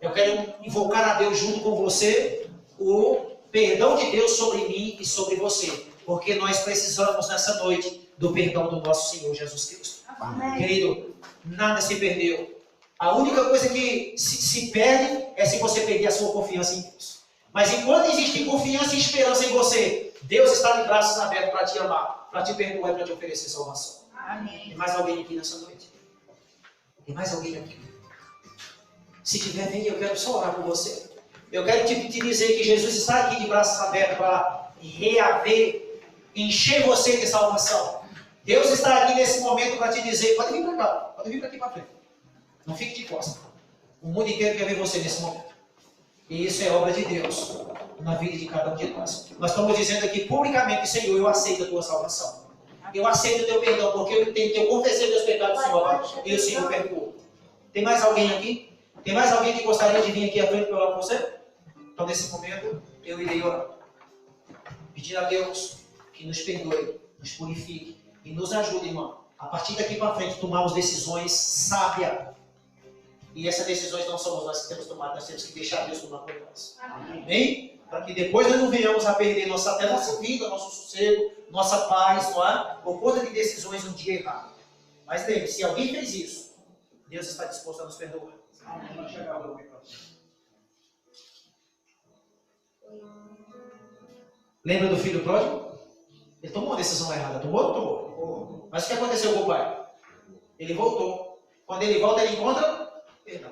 Eu quero invocar a Deus junto com você o perdão de Deus sobre mim e sobre você. Porque nós precisamos nessa noite do perdão do nosso Senhor Jesus Cristo. Amém. Querido, nada se perdeu. A única coisa que se perde é se você perder a sua confiança em Deus. Mas enquanto existe confiança e esperança em você, Deus está de braços abertos para te amar, para te perdoar e para te oferecer salvação. Amém. Tem mais alguém aqui nessa noite? Tem mais alguém aqui? Se tiver, vem, eu quero só orar por você. Eu quero te dizer que Jesus está aqui de braços abertos para reaver, encher você de salvação. Deus está aqui nesse momento para te dizer: pode vir para cá, pode vir para aqui para frente. Não fique de costas. O mundo inteiro quer ver você nesse momento. E isso é obra de Deus na vida de cada um de nós. Nós estamos dizendo aqui publicamente: Senhor, eu aceito a tua salvação. Eu aceito o teu perdão, porque eu entendo que eu confessei meus pecados, Senhor, e o Senhor perdoou. Tem mais alguém aqui? Tem mais alguém que gostaria de vir aqui à frente para orar com você? Então, nesse momento, eu irei orar. Pedir a Deus que nos perdoe, nos purifique e nos ajude, irmão, a partir daqui para frente, tomarmos decisões sábias. E essas decisões não somos nós que temos tomado, nós temos que deixar Deus tomar por nós. Amém? Para que depois nós não venhamos a perder até nossa vida, nosso sossego, nossa paz, não é? Por conta de decisões um dia errado. Mas lembre, se alguém fez isso, Deus está disposto a nos perdoar. Amém. Lembra do filho pródigo? Ele tomou uma decisão errada. Tomou ou não tomou? Mas o que aconteceu com o pai? Ele voltou. Quando ele volta, ele encontra perdão.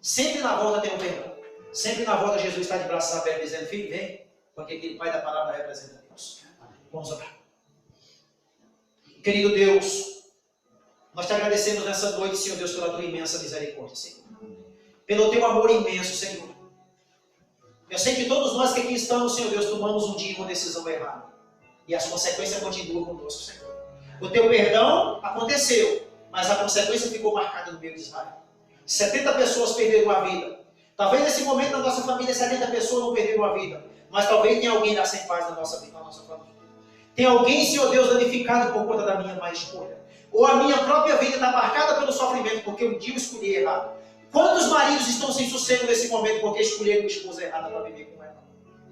Sempre na volta tem um perdão. Sempre na volta Jesus está de braços abertos dizendo: filho, vem. Porque aquele pai da palavra representa Deus. Vamos orar. Querido Deus, nós te agradecemos nessa noite, Senhor Deus, pela tua imensa misericórdia, Senhor. Pelo teu amor imenso, Senhor. Eu sei que todos nós que aqui estamos, Senhor Deus, tomamos um dia uma decisão errada. E as consequências continuam conosco, Senhor. O teu perdão aconteceu, mas a consequência ficou marcada no meio de Israel. 70 pessoas perderam a vida. Talvez nesse momento na nossa família 70 pessoas não perderam a vida. Mas talvez tenha alguém lá sem paz na nossa vida, na nossa família. Tem alguém, Senhor Deus, danificado por conta da minha má escolha. Ou a minha própria vida está marcada pelo sofrimento porque um dia eu escolhi errado. Quantos maridos estão sem sossego nesse momento porque escolheram uma esposa errada para viver com ela?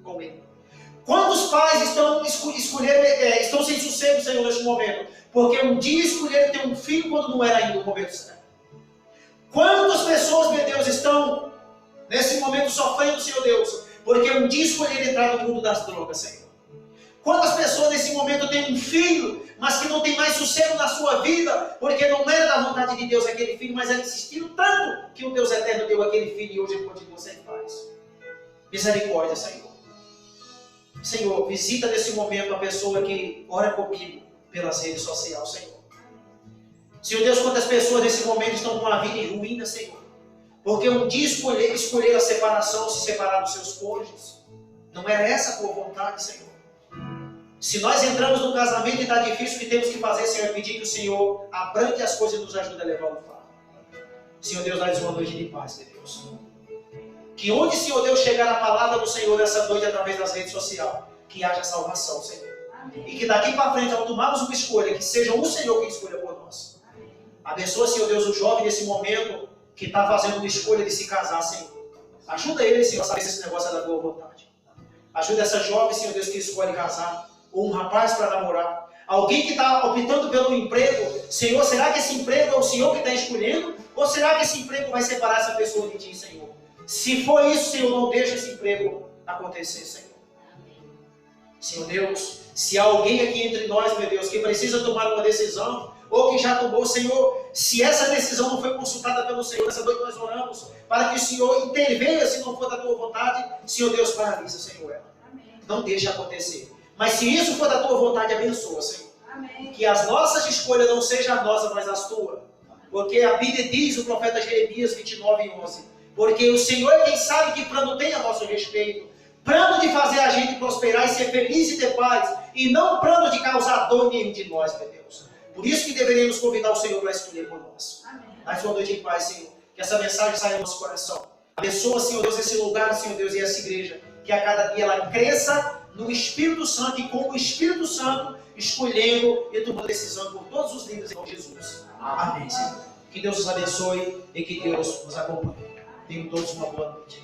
Com ele. Quantos pais estão estão sem sossego, Senhor, neste momento? Porque um dia escolheram ter um filho quando não era ainda o momento certo. Quantas pessoas, meu Deus, estão nesse momento sofrendo, Senhor Deus, porque um dia escolheram entrar no mundo das drogas, Senhor. Quantas pessoas nesse momento têm um filho, mas que não tem mais sossego na sua vida, porque não era da vontade de Deus aquele filho, mas ela insistiu tanto que o Deus eterno deu aquele filho e hoje ele continua sem paz. Misericórdia, Senhor. Senhor, visita nesse momento a pessoa que ora comigo pelas redes sociais, Senhor. Senhor Deus, quantas pessoas nesse momento estão com a vida em ruína, Senhor. Porque um dia escolher a separação, se separar dos seus cônjuges. Não era essa a tua vontade, Senhor. Se nós entramos no casamento e está difícil, o que temos que fazer, Senhor, é pedir que o Senhor abranque as coisas e nos ajude a levar o fardo. Senhor Deus, dá-nos uma noite de paz, meu Deus. Que onde, Senhor Deus, chegar a palavra do Senhor nessa noite através das redes sociais, que haja salvação, Senhor. Amém. E que daqui para frente, ao tomarmos uma escolha, que seja o Senhor quem escolha por nós. Amém. Abençoa, Senhor Deus, o jovem nesse momento que está fazendo uma escolha de se casar, Senhor. Ajuda ele, Senhor, a saber se esse negócio é da boa vontade. Ajuda essa jovem, Senhor Deus, que escolhe casar. Ou um rapaz para namorar. Alguém que está optando pelo emprego. Senhor, será que esse emprego é o Senhor que está escolhendo? Ou será que esse emprego vai separar essa pessoa de Ti, Senhor? Se for isso, Senhor, não deixa esse emprego acontecer, Senhor. Senhor Deus, se há alguém aqui entre nós, meu Deus, que precisa tomar uma decisão, ou que já tomou, Senhor, se essa decisão não foi consultada pelo Senhor, nessa noite nós oramos, para que o Senhor intervenha, se não for da Tua vontade, Senhor Deus, paralisa, Senhor, ela. Não deixe acontecer. Mas se isso for da Tua vontade, abençoa, Senhor. Amém. Que as nossas escolhas não sejam as nossas, mas as Tuas. Porque a Bíblia diz, o profeta Jeremias 29:11, porque o Senhor é quem sabe que plano tem a nosso respeito. Plano de fazer a gente prosperar e ser feliz e ter paz. E não plano de causar dor nenhum de nós, meu Deus. Por isso que deveríamos convidar o Senhor para escolher por nós. Dá-nos uma noite em paz, Senhor. Que essa mensagem saia do nosso coração. Abençoa, Senhor Deus, esse lugar, Senhor Deus, e essa igreja. Que a cada dia ela cresça no Espírito Santo e com o Espírito Santo escolhendo e tomando decisão por todos os líderes em nome de Jesus. Amém, Senhor. Que Deus os abençoe e que Deus nos acompanhe. Tenham todos uma boa noite.